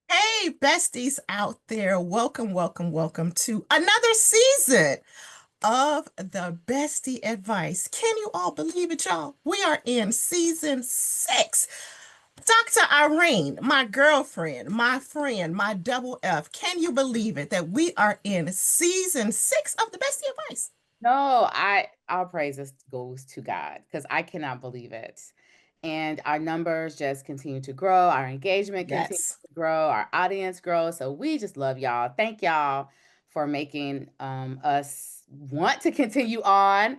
Hey, besties out there. Welcome, welcome, welcome to another season of the Bestie Advice. Can you all believe it, y'all? We are in season 6. Dr. Irene, my girlfriend, my friend, my double F. Can you believe it that we are in season 6 of the Bestie Advice? No, all praises goes to God because I cannot believe it. And our numbers just continue to grow, our engagement continues Yes. to grow, our audience grows. So we just love y'all. Thank y'all for making us want to continue on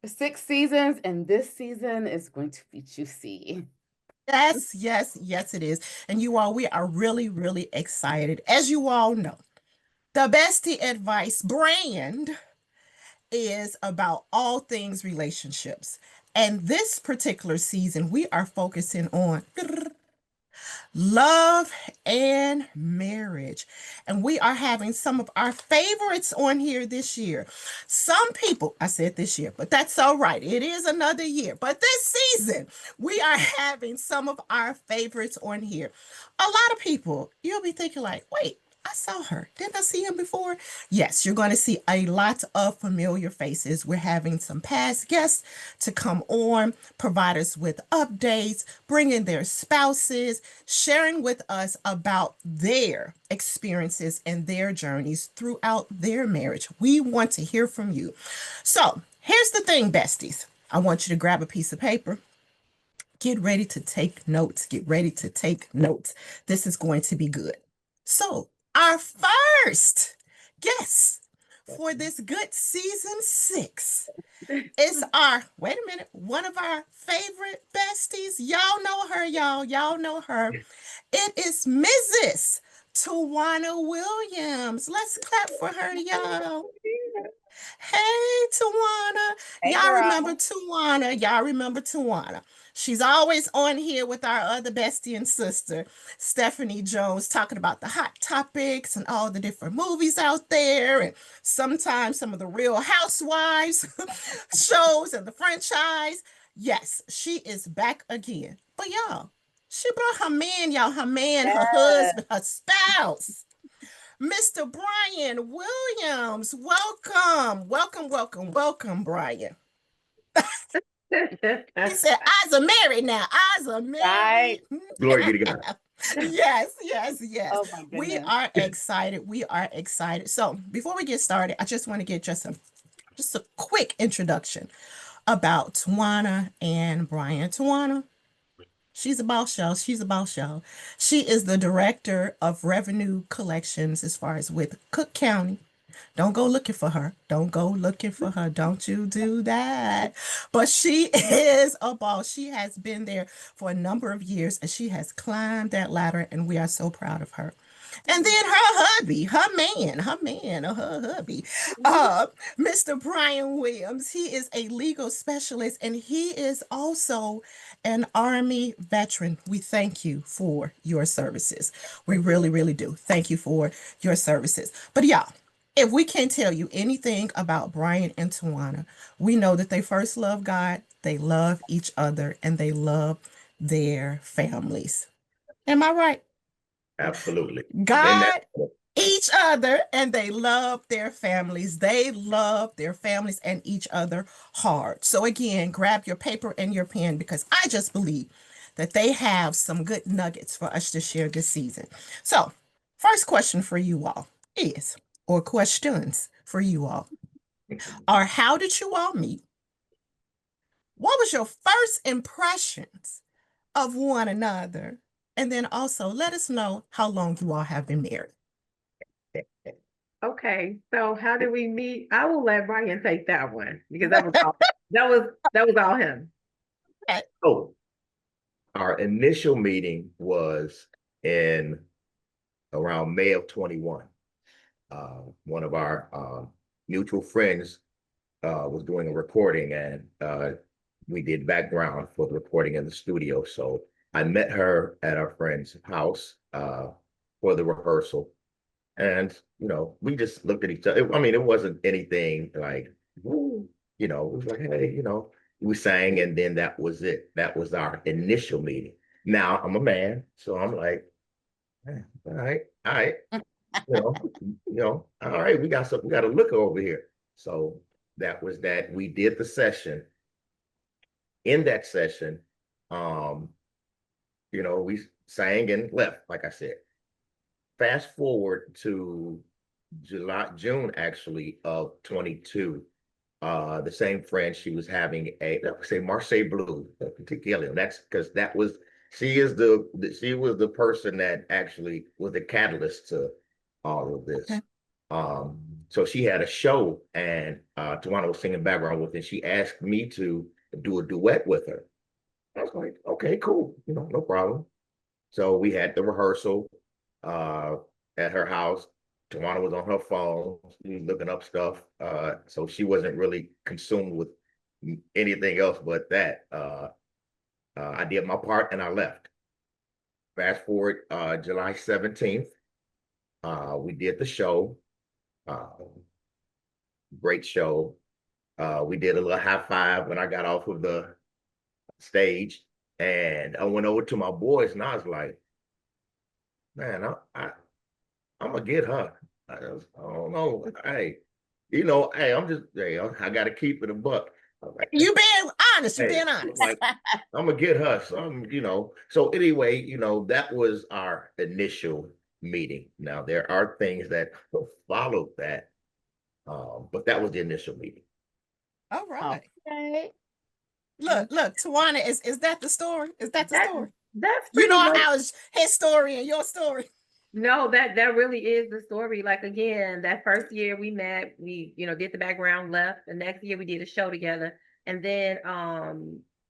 6 seasons, and this season is going to be juicy. Yes, yes, yes, it is. And you all, we are really, really excited. As you all know, the Bestie Advice brand is about all things relationships. And this particular season, we are focusing on love and marriage. And we are having some of our favorites on here this year. Some people, I said this year, but that's all right. It is another year. But this season, we are having some of our favorites on here. A lot of people, you'll be thinking like, wait, I saw her. Didn't I see him before? Yes, you're going to see a lot of familiar faces. We're having some past guests to come on, provide us with updates, bring in their spouses, sharing with us about their experiences and their journeys throughout their marriage. We want to hear from you. So here's the thing, besties. I want you to grab a piece of paper. Get ready to take notes. Get ready to take notes. This is going to be good. So, our first guest for this good season 6 is wait a minute, one of our favorite besties. Y'all know her, y'all. Y'all know her. It is Mrs. Tjuana Williams. Let's clap for her, y'all. Hey, Tjuana. Hey, Y'all girl. remember Tjuana. Y'all remember Tjuana. She's always on here with our other bestie and sister, Stephanie Jones, talking about the hot topics and all the different movies out there, and sometimes some of the Real Housewives shows and the franchise. Yes, she is back again. But y'all, she brought her man, y'all, her man, her Yes. husband, her spouse. Mr. Brian Williams, welcome, welcome, welcome, welcome, Brian. He said, "I's a married now. I's a Right. married." Glory be to God. Yes, yes, yes. Oh my We goodness. are excited. We are excited. So before we get started, I just want to get just a quick introduction about Tjuana and Brian. Tjuana, she's a boss, y'all. She's a boss, y'all. She is the director of revenue collections as far as with Cook County. Don't go looking for her. Don't go looking for her. Don't you do that. But she is a boss. She has been there for a number of years and she has climbed that ladder, and we are so proud of her. And then her hubby, her hubby, uh, Mr. Brian Williams. He is a legal specialist and he is also an Army veteran. We thank you for your services. We really, really do. Thank you for your services. But y'all, if we can't tell you anything about Brian and Tjuana, we know that they first love God, they love each other, and they love their families. Am I right? Absolutely. God, each other, and they love their families. They love their families and each other hard. So, again, grab your paper and your pen because I just believe that they have some good nuggets for us to share this season. So, first question for you all is, or questions for you all, are how did you all meet? What was your first impressions of one another? And then also let us know how long you all have been married. Okay, so how did we meet? I will let Brian take that one because that was all him. Oh, our initial meeting was in around May of 21. One of our mutual friends was doing a recording, and we did background for the recording in the studio. So I met her at our friend's house for the rehearsal. And, we just looked at each other. I mean, it wasn't anything like, woo, it was like, hey, we sang, and then that was it. That was our initial meeting. Now I'm a man, so I'm like, "Eh, all right, all right, we got something, we got to look over here." So that was that. We did the session. In that session, um, we sang and left, like I said. Fast forward to June actually of 22. The same friend, she was having say Marseille Blue, particularly. That's because she was the person that actually was the catalyst to all of this. Okay. So she had a show, and Tjuana was singing background with it. She asked me to do a duet with her. I was like, okay, cool, no problem. So we had the rehearsal at her house. Tjuana was on her phone, she was looking up stuff. So she wasn't really consumed with anything else but that. I did my part and I left. Fast forward July 17th, we did the show. Great show. We did a little high five when I got off of the stage, and I went over to my boys and I was like, man, I'm gonna get her. I don't know. Hey, hey, I gotta keep it a buck. Like, You being honest, you hey, being honest. like, I'm gonna get her. So anyway, that was our initial meeting. Now there are things that followed that, but that was the initial meeting. All right. Okay. Look, Tjuana, is that the story? Is that the story? That's You pretty know much. how it's his story and your story. No, that really is the story. Like again, that first year we met, we did the background, left. The next year we did a show together, and then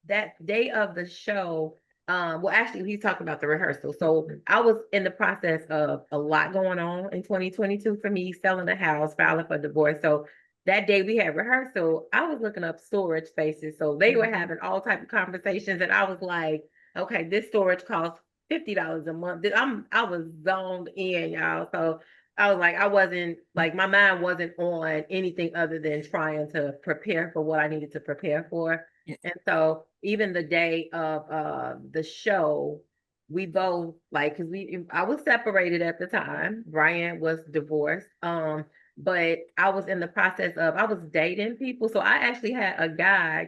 that day of the show, well actually he's talking about the rehearsal. So I was in the process of a lot going on in 2022 for me, selling a house, filing for divorce. So that day we had rehearsal, I was looking up storage spaces. So they were having all type of conversations, and I was like, okay, this storage costs $50 a month. I was zoned in, y'all. So I was like, I wasn't like my mind wasn't on anything other than trying to prepare for what I needed to prepare for. Yeah. And so even the day of the show, we both like because I was separated at the time. Brian was divorced. But I was in the process of I was dating people. So I actually had a guy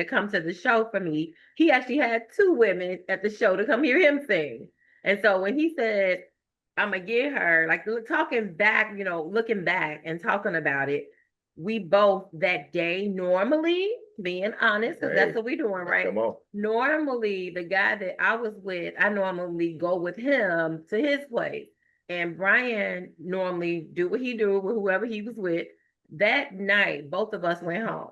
come to the show for me. He actually had two women at the show to come hear him sing. And so when he said, I'm gonna get her, like talking back, looking back and talking about it, we both that day normally, being honest, because that's what we're doing, right? Come on. Normally, the guy that I was with, I normally go with him to his place. And Brian normally do what he do with whoever he was with. That night, both of us went home,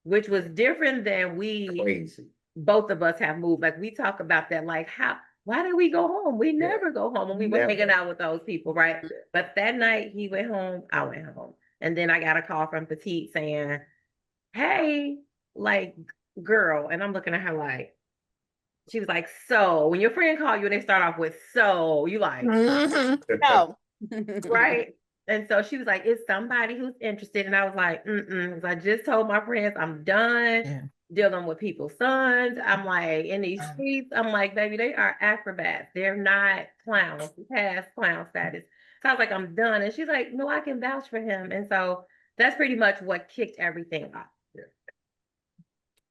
which was different than Crazy. both of us have moved. Like we talk about that, like why did we go home? We never go home when we were hanging out with those people, right? But that night he went home, I went home. And then I got a call from Petite saying, hey, like, girl. And I'm looking at her like, she was like, so when your friend called you and they start off with so, you like, No. right? And so she was like, it's somebody who's interested. And I was like, I just told my friends I'm done dealing with people's sons. I'm like, in these streets, I'm like, baby, they are acrobats. They're not clowns, past clown status. So I was like, I'm done. And she's like, no, I can vouch for him. And so that's pretty much what kicked everything off.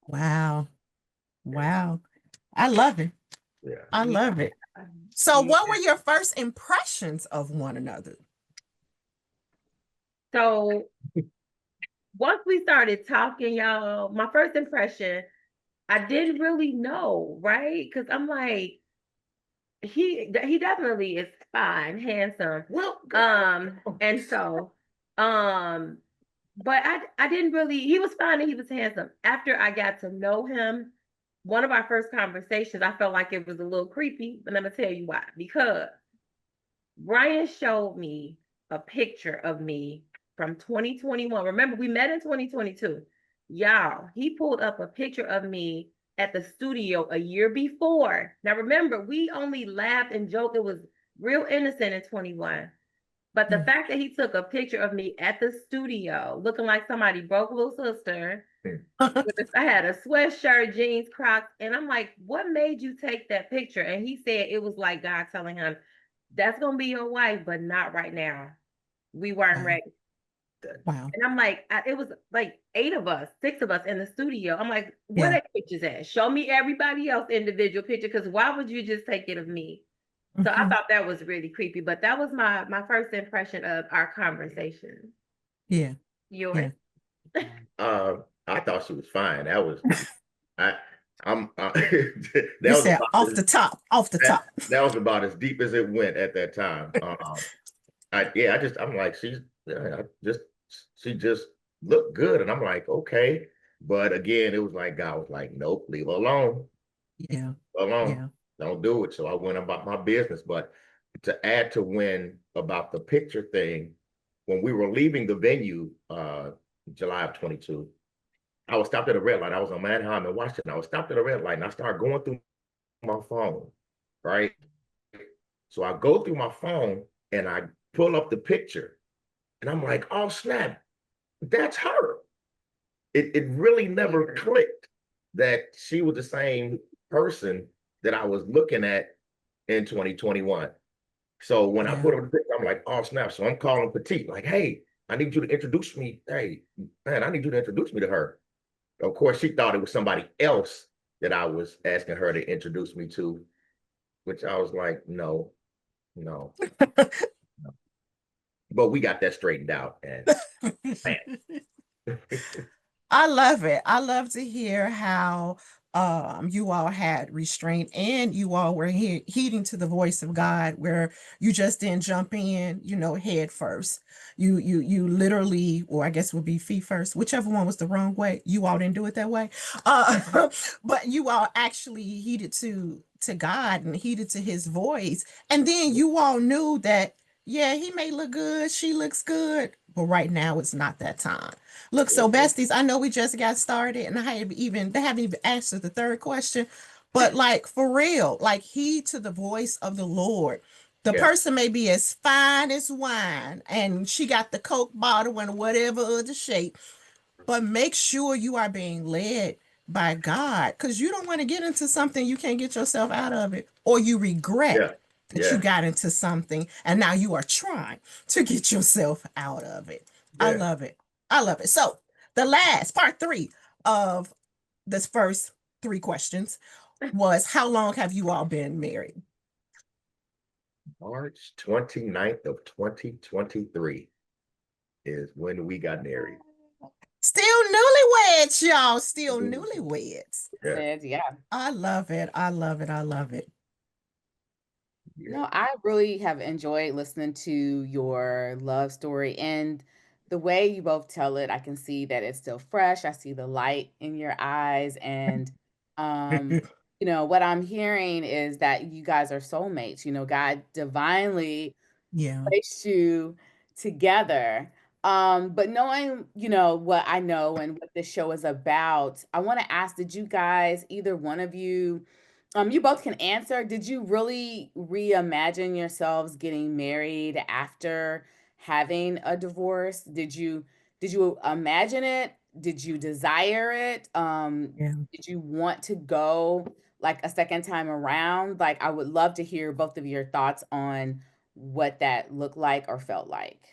Wow. Wow. I love it. Yeah. I love it. So what were your first impressions of one another? So once we started talking, y'all, my first impression, I didn't really know, right? Because I'm like, he definitely is fine, handsome. Well, and so, but I didn't really, he was fine and he was handsome. After I got to know him, one of our first conversations, I felt like it was a little creepy, and I'm gonna tell you why. Because Brian showed me a picture of me from 2021. Remember, we met in 2022. Y'all, he pulled up a picture of me at the studio a year before. Now, remember, we only laughed and joked. It was real innocent in 21. But the fact that he took a picture of me at the studio looking like somebody broke little sister, I had a sweatshirt, jeans, Crocs, and I'm like, what made you take that picture? And he said it was like God telling him, that's going to be your wife, but not right now. We weren't ready. Wow. And I'm like, it was like 6 of us in the studio. I'm like, where that pictures at? Show me everybody else individual picture, because why would you just take it of me? So I thought that was really creepy, but that was my first impression of our conversation. Yeah. Yours? I thought she was fine. That was I'm that You was said about off the top. that was about as deep as it went at that time. I'm like, she just looked good, and I'm like, okay. But again, it was like God was like, nope, leave her alone. Yeah. Alone. Yeah. Don't do it. So I went about my business. But to add to when about the picture thing, when we were leaving the venue, July of 22, I was stopped at a red light. I was on Manheim in Washington. I was stopped at a red light, and I started going through my phone, right? So I go through my phone and I pull up the picture, and I'm like, oh snap, that's her. It really never clicked that she was the same person that I was looking at in 2021. So when I put up the picture, I'm like, oh snap. So I'm calling Petite, like, hey, I need you to introduce me. Hey, man, I need you to introduce me to her. Of course, she thought it was somebody else that I was asking her to introduce me to, which I was like, no. But we got that straightened out, and man. I love it. I love to hear how you all had restraint, and you all were heeding to the voice of God, where you just didn't jump in, head first. You literally, or I guess would be feet first, whichever one was the wrong way. You all didn't do it that way. But you all actually heeded to God and heeded to his voice. And then you all knew that, yeah, he may look good, she looks good, but right now it's not that time. Look, so besties, I know we just got started, and they haven't even answered the third question, but like for real, like heed to the voice of the Lord. The person may be as fine as wine, and she got the Coke bottle and whatever other shape, but make sure you are being led by God, because you don't want to get into something you can't get yourself out of it, or you regret that you got into something and now you are trying to get yourself out of it. I love it. I love it. So the last part 3 of this first 3 questions was, how long have you all been married? March 29th of 2023 is when we got married. Still newlyweds, y'all. Still newlyweds. Yeah. I love it. I love it. I love it. No, I really have enjoyed listening to your love story, and the way you both tell it. I can see that it's still fresh. I see the light in your eyes, and what I'm hearing is that you guys are soulmates. God divinely placed you together. But knowing, what I know and what this show is about, I want to ask, did you guys, either one of you, you both can answer, did you really reimagine yourselves getting married after having a divorce? Did you imagine it? Did you desire it? Did you want to go like a second time around? Like, I would love to hear both of your thoughts on what that looked like or felt like.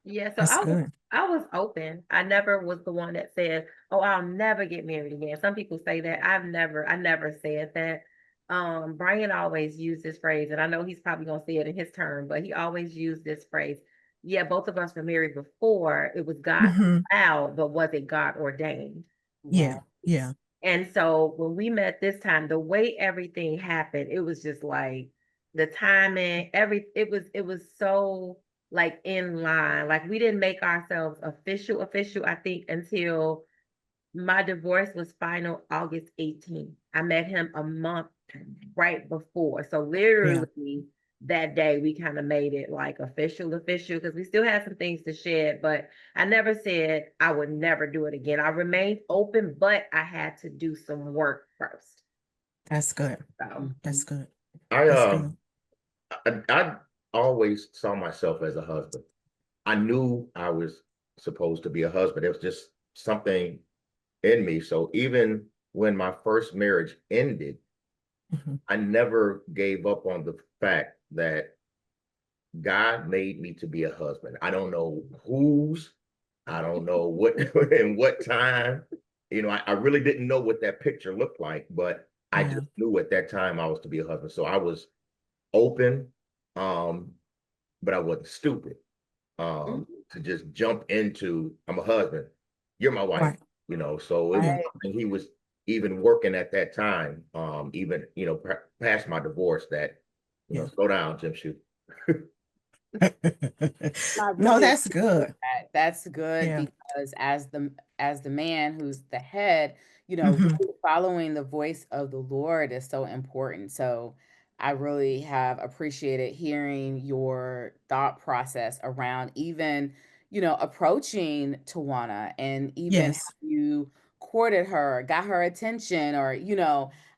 Yeah, so I was open. I never was the one that said, "Oh, I'll never get married again." Some people say that. I never said that. Brian always used this phrase, and I know he's probably gonna say it in his turn, but he always used this phrase. Yeah, both of us were married before. It was God allowed, but was it God ordained? Yeah. Yeah. And so when we met this time, the way everything happened, it was just like the timing, it was so like in line. Like we didn't make ourselves official, I think, until my divorce was final August 18th. I met him a month right before. So literally that day we kind of made it like official because we still had some things to shed, but I never said I would never do it again. I remained open, but I had to do some work first. That's good. So That's good. I That's good. I always saw myself as a husband. I knew I was supposed to be a husband. It was just something in me. So even when my first marriage ended, Mhm. I never gave up on the fact that God made me to be a husband. I don't know whose, I don't know what in what time. I really didn't know what that picture looked like, but I Yeah. just knew at that time I was to be a husband. So I was open, but I wasn't stupid to just jump into I'm a husband, you're my wife, Right. so it was Yeah. Right. something he was even working at that time, even past my divorce that, Yeah. slow down, Jim Shoe. I No, really that's appreciate good. that. That's good Yeah. because as the man who's the head, Hmm. really following the voice of the Lord is so important. So I really have appreciated hearing your thought process around even, approaching Tawana and even how Yes. you courted her, got her attention, or,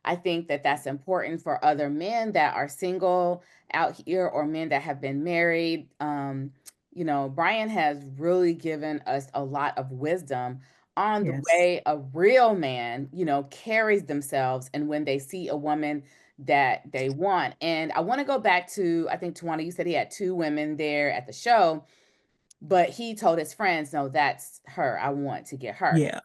I think that that's important for other men that are single out here or men that have been married. Brian has really given us a lot of wisdom on the Yes. way a real man, carries themselves and when they see a woman that they want. And I want to go back to, I think, Tawana, you said he had two women there at the show, but he told his friends, no, that's her. I want to get her. Yeah.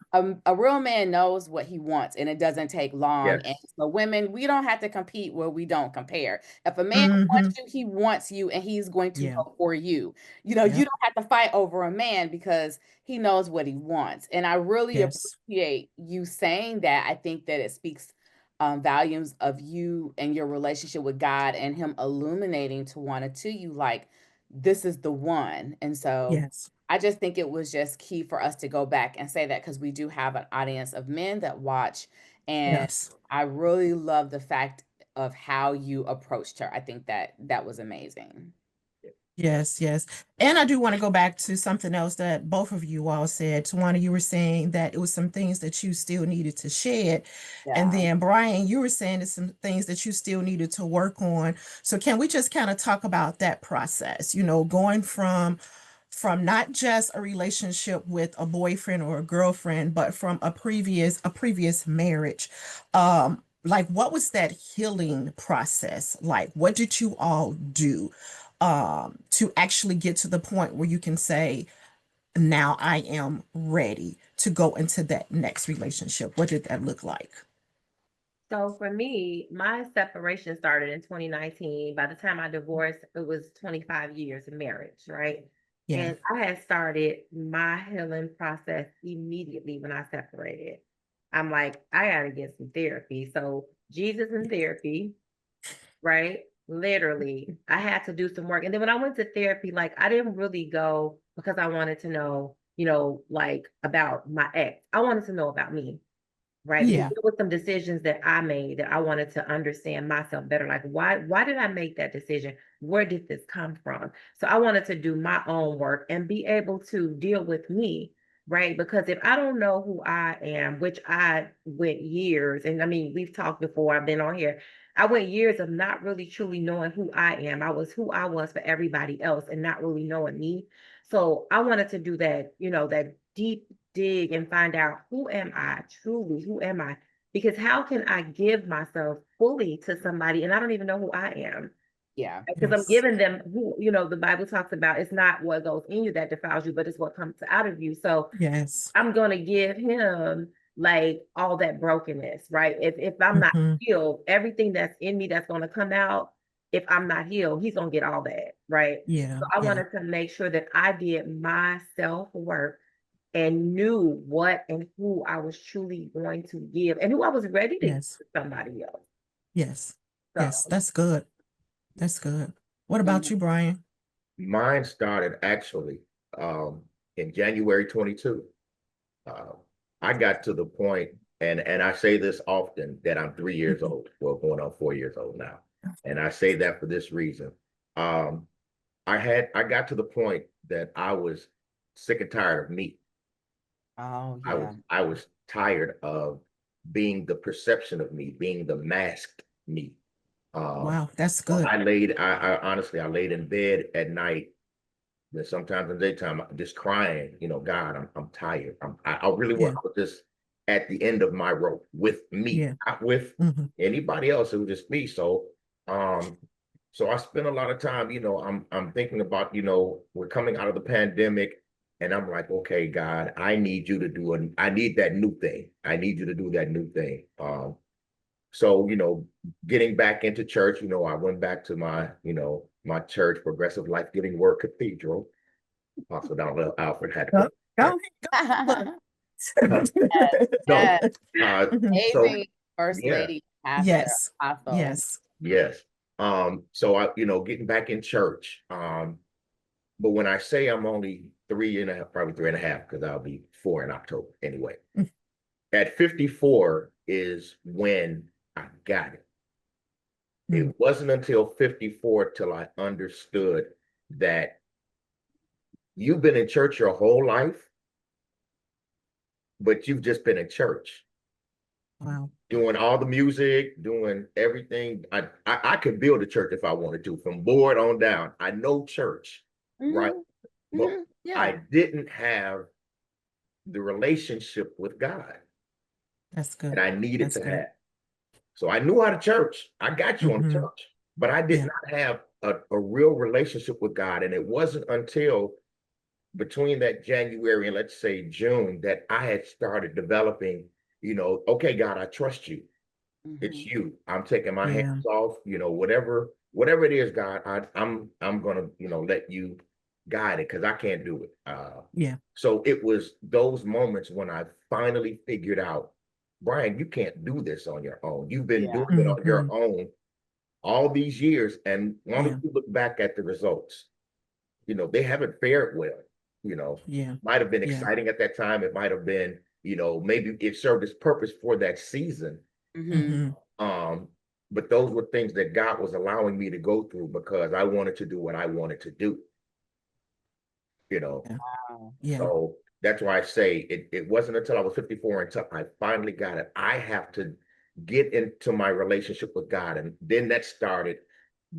A real man knows what he wants, and it doesn't take long. And Yes. so, women, we don't have to compete where we don't compare. If a man Hmm. wants you, he wants you, and he's going to Yeah. go for you. You Yep. don't have to fight over a man because he knows what he wants. And I really Yes. appreciate you saying that. I think that it speaks volumes of you and your relationship with God and Him illuminating Tawana to you, like, this is the one. And so Yes. I just think it was just key for us to go back and say that because we do have an audience of men that watch. And Yes. I really love the fact of how you approached her. I think that that was amazing. Yes, yes. And I do want to go back to something else that both of you all said. Tawana, you were saying that it was some things that you still needed to shed. And Yeah. then Brian, you were saying there's some things that you still needed to work on. So can we just kind of talk about that process, going from not just a relationship with a boyfriend or a girlfriend, but from a previous marriage. Like what was that healing process like? What did you all do to actually get to the point where you can say, now I am ready to go into that next relationship? What did that look like? So for me, my separation started in 2019. By the time I divorced, it was 25 years of marriage, right? Yeah. And I had started my healing process immediately when I separated. I'm like, I gotta get some therapy. So Jesus in therapy, right? Literally, I had to do some work. And then when I went to therapy, like I didn't really go because I wanted to know, like about my ex. I wanted to know about me, right? Because Yeah. there were some decisions that I made that I wanted to understand myself better. Like, why did I make that decision? Where did this come from? So I wanted to do my own work and be able to deal with me, right? Because if I don't know who I am, which I went years, and I mean, we've talked before, I've been on here. I went years of not really truly knowing who I am. I was who I was for everybody else and not really knowing me. So I wanted to do that, that deep dig and find out who am I truly? Who am I? Because how can I give myself fully to somebody and I don't even know who I am? Yeah. Because I'm Yes. giving them who, the Bible talks about it's not what goes in you that defiles you, but it's what comes out of you. So Yes. I'm gonna give him like all that brokenness, right? If I'm not Hmm. healed, everything that's in me that's gonna come out, if I'm not healed, he's gonna get all that, right? Yeah. So I Yeah. wanted to make sure that I did my self work and knew what and who I was truly going to give and who I was ready to give Yes. to somebody else. Yes. Yes. So That's good. That's good. What about Mhm. you, Brian? Mine started actually um, in January 22. Uh, I got to the point, and I say this often, that I'm 3 years old. Well, going on 4 years old now. And I say that for this reason. um, I got to the point that I was sick and tired of me. Oh, I yeah. was I was tired of being the perception of me, being the masked me. Um, Wow, that's so good. I honestly, I laid in bed at night, and sometimes in the daytime, just crying, God, I'm tired. I really Yeah, was just at the end of my rope with me, yeah. not with Hmm. anybody else. It was just me. Um, so I spent a lot of time, I'm thinking about, we're coming out of the pandemic, and I'm like, okay, God, I need you to I need that new thing. I need you to do that new thing. So, getting back into church, I went back to my church, Progressive Life Giving Word Cathedral. Apostle Donald Alfred had to Go, put go ahead. no. Yes. So Amazing First yeah, Lady, Pastor, Yes, Apostle. yes. yes. So getting back in church. But when I say I'm only 3.5, probably 3.5, because I'll be 4 in October anyway. Mm. At 54 is when I got it. Mm. It wasn't until 54 till I understood that you've been in church your whole life, but you've just been in church Wow. doing all the music, doing everything. I could build a church if I wanted to, from board on down. I know church, right? Mhm, But yeah. I didn't have the relationship with God That's that good. I needed That's to good. have. So I knew how to church. I got you on the Hmm. church, but I did Yeah. not have a real relationship with God. And it wasn't until between that January and, let's say, June, that I had started developing, okay, God, I trust you. It's Mhm. you. I'm taking my Yeah. hands off, whatever it is, God, I'm gonna, let you guide it, because I can't do it. Yeah. So it was those moments when I finally figured out, Brian, you can't do this on your own. You've been Yeah. doing it on Hmm. your own all these years. And long as Yeah. you look back at the results, they haven't fared well. Yeah. Might have been Yeah. exciting at that time. It might have been, maybe it served its purpose for that season. Mhm. Hmm. Um, but those were things that God was allowing me to go through because I wanted to do what I wanted to do, you know. Yeah. Wow. Yeah. So that's why I say it wasn't until I was 54 until I finally got it. I have to get into my relationship with God. And then I started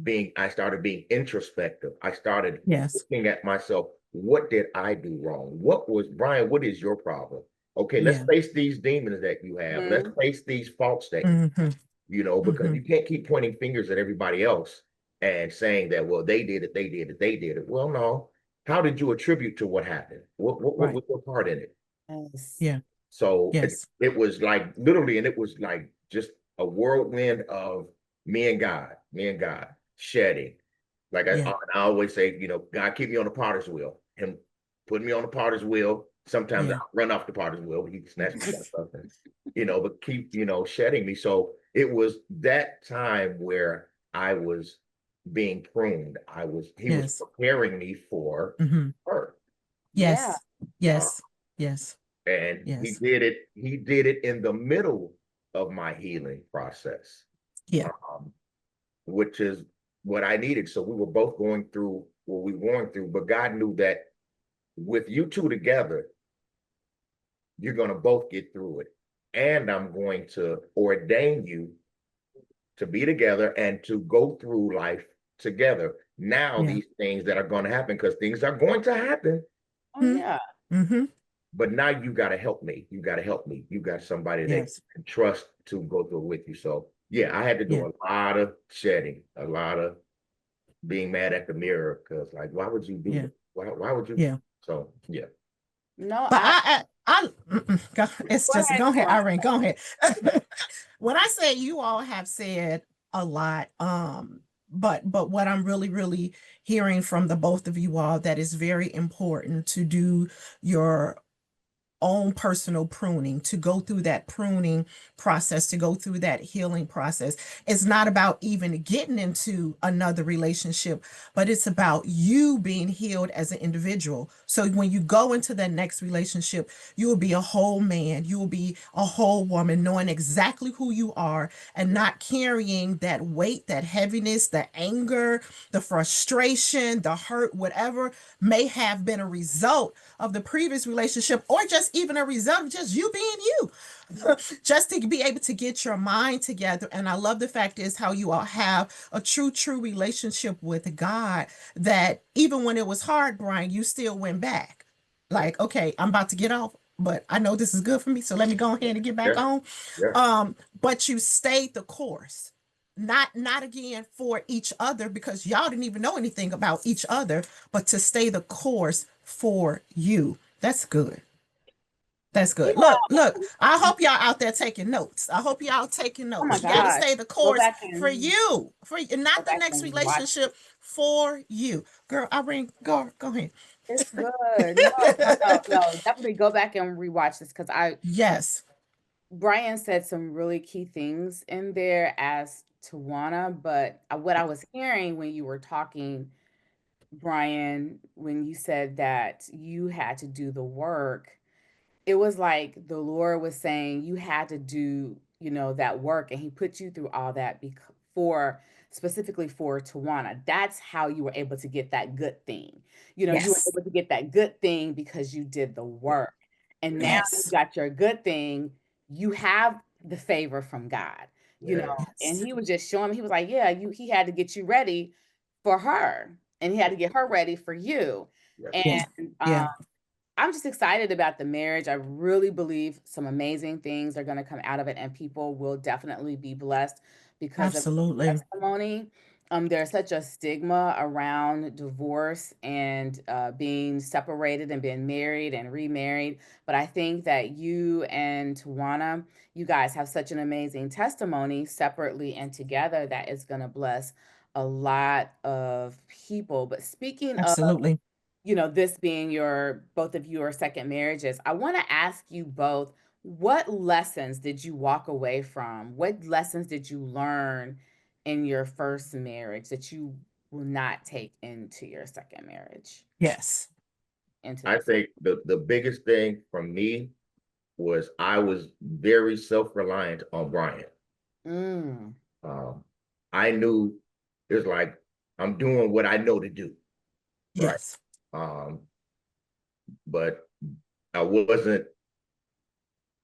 being introspective. I started Yes. looking at myself. What did I do wrong? Brian, what is your problem? Okay, let's Yeah. face these demons that you have. Let's Mhm. face these faults that Hmm. because Hmm. you can't keep pointing fingers at everybody else and saying that, well, they did it, they did it, they did it. Well, no. How did you attribute to what happened? What Right. was your part in it? Yes. Yeah. So Yes. it was like literally, and it was like just a whirlwind of me and God shedding. Like Yeah. I always say, God keep me on the potter's wheel. Him put me on the potter's wheel. Sometimes I Yeah. run off the potter's wheel. He snatched me back up, and, but keep, shedding me. So it was that time where I was being pruned. He was Yes. preparing me for Hmm. her. Yeah. Yes. Uh, Yes. Yes. and Yes. he did it in the middle of my healing process, Yeah. um, which is what I needed. So we were both going through what we were going through, but God knew that with you two together, you're going to both get through it. And I'm going to ordain you to be together and to go through life together. Now, Yeah. these things that are going to happen, because things are going to happen, Oh, yeah. Mm-hmm. but now you got to help me. You got to help me. You got somebody that Yes. can trust to go through with you. So, yeah, I had to Yeah. do a lot of shedding, a lot of being mad at the mirror, because, like, why would you do Yeah. that? Why would you? Yeah. So, yeah. No, But it's go just, ahead, go ahead, Tjuana. Irene, go ahead. When I say you all have said a lot, but what I'm really hearing from the both of you all, that is very important to do your own personal pruning, to go through that pruning process, to go through that healing process. It's not about even getting into another relationship, but it's about you being healed as an individual. So when you go into that next relationship, you will be a whole man, you will be a whole woman, knowing exactly who you are and not carrying that weight, that heaviness, the anger, the frustration, the hurt, whatever may have been a result of the previous relationship, or just even a result of just you being you. Just to be able to get your mind together. And I love the fact is how you all have a true relationship with God, that even when it was hard, Brian, you still went back. Like, okay, I'm about to get off, but I know this is good for me, so let me go ahead and get back Yeah, on. yeah, But you stayed the course. Not again for each other, because y'all didn't even know anything about each other, but to stay the course for you. That's good. That's You good. Look, know, look. I hope y'all out there taking notes. I hope y'all taking oh my notes. You got to gosh, stay the go course back for and you, go not the back next and watch. relationship, for you. Girl, Irene, go ahead. It's good. No, no, no, no. Definitely go back and rewatch this because Yes, Brian said some really key things in there as Tawana, but what I was hearing when you were talking, Brian, when you said that you had to do the work, it was like the Lord was saying you had to do, that work, and He put you through all that for specifically for Tawana. That's how you were able to get that good thing. You were yes, able to get that good thing because you did the work. And now you yes, got your good thing. You have the favor from God, yeah, and yes. He was just showing me, He was like, yeah, he had to get you ready for her, and He had to get her ready for you. yes. Yeah, And yeah. I'm just excited about the marriage. I really believe some amazing things are going to come out of it, and people will definitely be blessed because of the Absolutely, testimony. There's such a stigma around divorce and being separated and being married and remarried. But I think that you and Tawana, you guys have such an amazing testimony separately and together that is going to bless a lot of people. But speaking of, absolutely. this being both of your second marriages, I want to ask you both, what lessons did you walk away from? What lessons did you learn in your first marriage that you will not take into your second marriage? Yes, Into I this. think the biggest thing from me was I was very self-reliant on Brian. Mm, Um, I knew it was like I'm doing what I know to do, right? yes. Um, but I wasn't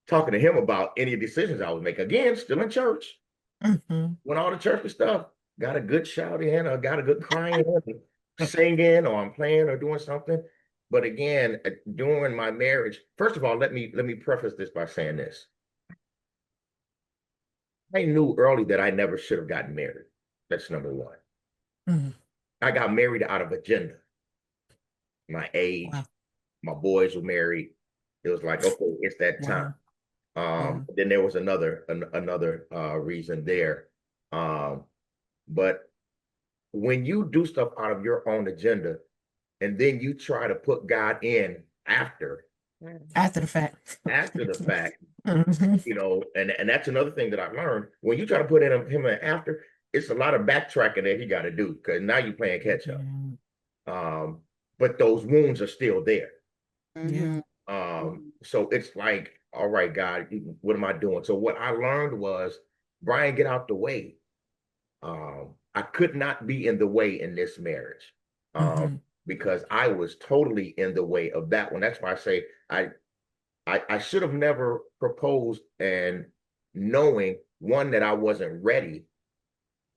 talking to him about any decisions I was making. Again, still in church, Mm-hmm. when all the church stuff, got a good shout in, or got a good crying, singing, or I'm playing or doing something. But again, during my marriage, first of all, let me preface this by saying this. I knew early that I never should have gotten married. That's number one. Mm-hmm. I got married out of agenda. My Wow, age, my boys were married. It was like, okay, it's that time. wow, wow. Then there was another reason there. Um, but when you do stuff out of your own agenda, and then you try to put God in after After the fact. after the fact, Mhm. and that's another thing that I learned. When you try to put him in after, it's a lot of backtracking that he got to do, because now you're playing catch up. Yeah, Um, but those wounds are still there. yeah. mm-hmm, So it's like, all right, God, what am I doing? So what I learned was, Brian, get out the way. I could not be in the way in this marriage, Mm-hmm. because I was totally in the way of that one. That's why I say I should have never proposed, and knowing, one, that I wasn't ready,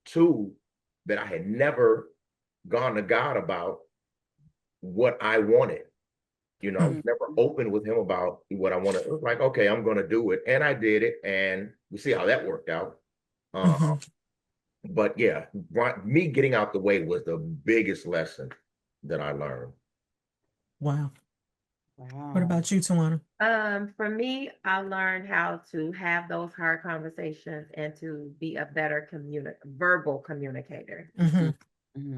two, that I had never gone to God about what I wanted. I was mm-hmm. never open with him about what I wanted. It was like, okay, I'm going to do it. And I did it. And we see how that worked out. Uh, Mm-hmm. but yeah, me getting out the way was the biggest lesson that I learned. Wow. What Wow. about you, Tawana? For me, I learned how to have those hard conversations and to be a better verbal communicator. Mm-hmm.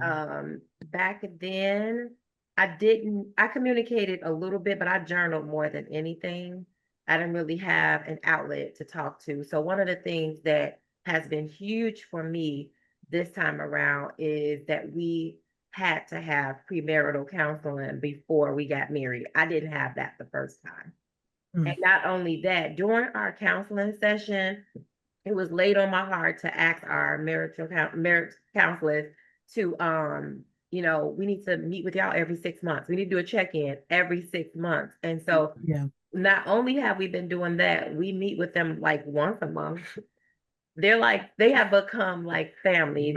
Mm-hmm. Back then, I communicated a little bit, but I journaled more than anything. I didn't really have an outlet to talk to. So one of the things that has been huge for me this time around is that we had to have premarital counseling before we got married. I didn't have that the first time. And not only that, during our counseling session, it was laid on my heart to ask our marriage counselors to we need to meet with y'all every 6 months. We need to do a check-in every 6 months. And so not only have we been doing that, we meet with them like once a month. They have become like family.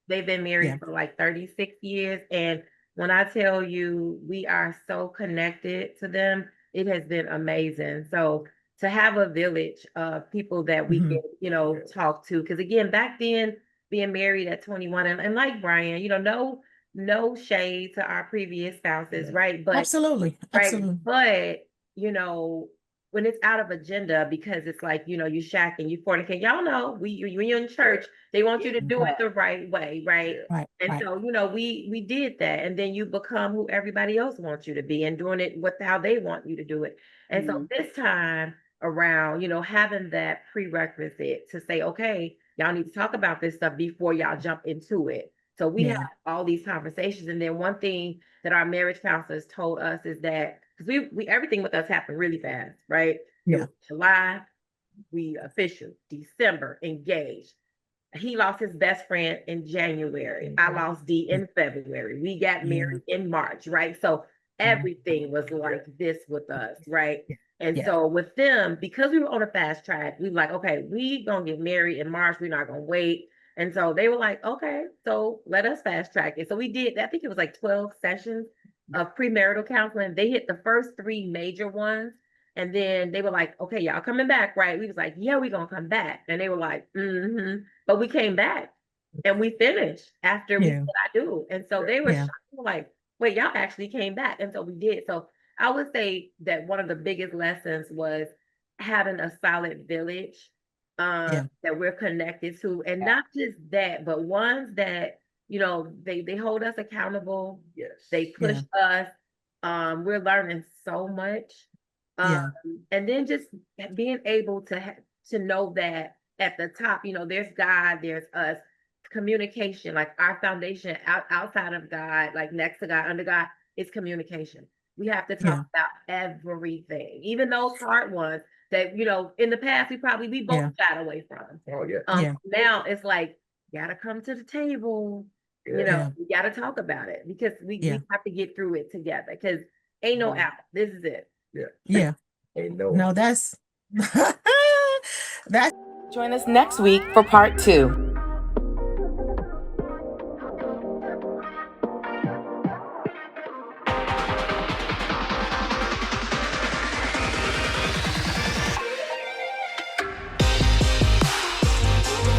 They've been married for like 36 years. And when I tell you we are so connected to them, it has been amazing. So to have a village of people that we can, talk to. Because again, back then, being married at 21, and like Brian, no shade to our previous spouses, right? But absolutely. but when it's out of agenda, because it's like, you shacking, you fornicate, y'all know, when you're in church, they want you to do it the right way, right? And so, we did that, and then you become who everybody else wants you to be and doing it with how they want you to do it. And so this time around, having that prerequisite to say, okay, y'all need to talk about this stuff before y'all jump into it. So we have all these conversations. And then one thing that our marriage counselors told us is that, because we everything with us happened really fast, right? July, we official, December, engaged. He lost his best friend in January. I lost D in February. We got married in March, right? So everything was like this with us, right? And so with them, because we were on a fast track, we were like, okay, we gonna get married in March. We're not gonna wait. And so they were like, okay, so let us fast track it. So we did, I think it was like 12 sessions of premarital counseling. They hit the first 3 major ones. And then they were like, okay, y'all coming back, right? We was like, yeah, we gonna come back. And they were like, but we came back and we finished after we said I do. And so they were shocked, like, wait, y'all actually came back. And so we did. So I would say that one of the biggest lessons was having a solid village that we're connected to. And not just that, but ones that, they hold us accountable. They push us. We're learning so much. And then just being able to know that at the top, there's God, there's us, communication, like our foundation outside of God, like next to God, under God, is communication. We have to talk about everything, even those hard ones that, in the past, we both shied away from. Now it's like, gotta come to the table. We gotta talk about it because we have to get through it together, because ain't no out. This is it. Ain't no. No, that's Join us next week for part 2.